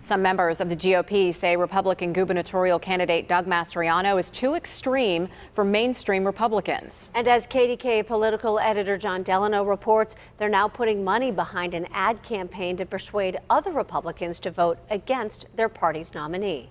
Some members of the GOP say Republican gubernatorial candidate Doug Mastriano is too extreme for mainstream Republicans. And as KDKA political editor John Delano reports, they're now putting money behind an ad campaign to persuade other Republicans to vote against their party's nominee.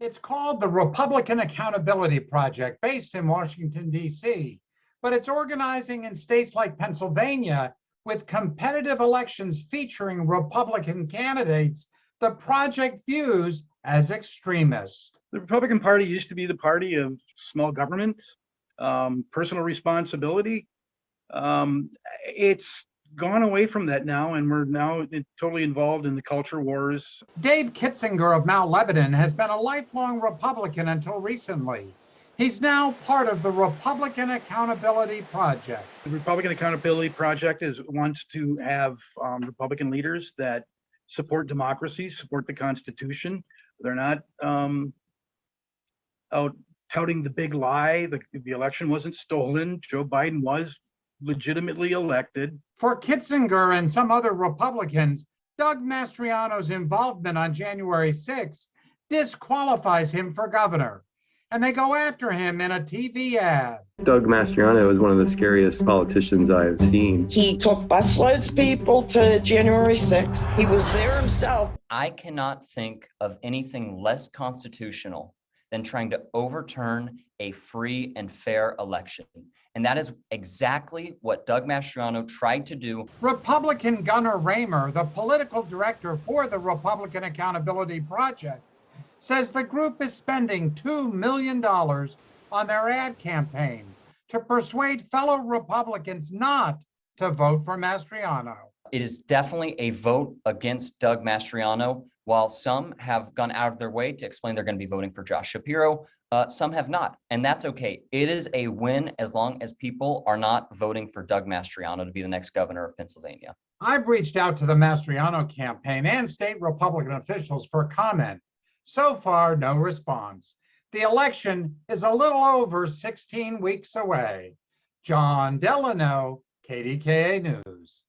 It's called the Republican Accountability Project, based in Washington, D.C., but it's organizing in states like Pennsylvania with competitive elections featuring Republican candidates the project views as extremist. The Republican Party used to be the party of small government, personal responsibility. It's gone away from that now, and we're now totally involved in the culture wars. Dave Kitzinger of Mount Lebanon has been a lifelong Republican until recently. He's now part of the Republican Accountability Project. The Republican Accountability Project wants to have Republican leaders that support democracy, support the Constitution. They're not out touting the big lie. The election wasn't stolen. Joe Biden was legitimately elected. For Kitzinger and some other Republicans, Doug Mastriano's involvement on January 6th disqualifies him for governor, and they go after him in a TV ad. Doug Mastriano is one of the scariest politicians I have seen. He took busloads of people to January 6th. He was there himself. I cannot think of anything less constitutional than trying to overturn a free and fair election. And that is exactly what Doug Mastriano tried to do. Republican Gunnar Raymer, the political director for the Republican Accountability Project, says the group is spending $2 million on their ad campaign to persuade fellow Republicans not to vote for Mastriano. It is definitely a vote against Doug Mastriano. While some have gone out of their way to explain they're going to be voting for Josh Shapiro, some have not, and that's okay. It is a win as long as people are not voting for Doug Mastriano to be the next governor of Pennsylvania. I've reached out to the Mastriano campaign and state Republican officials for comment. So far, no response. The election is a little over 16 weeks away. John Delano, KDKA News.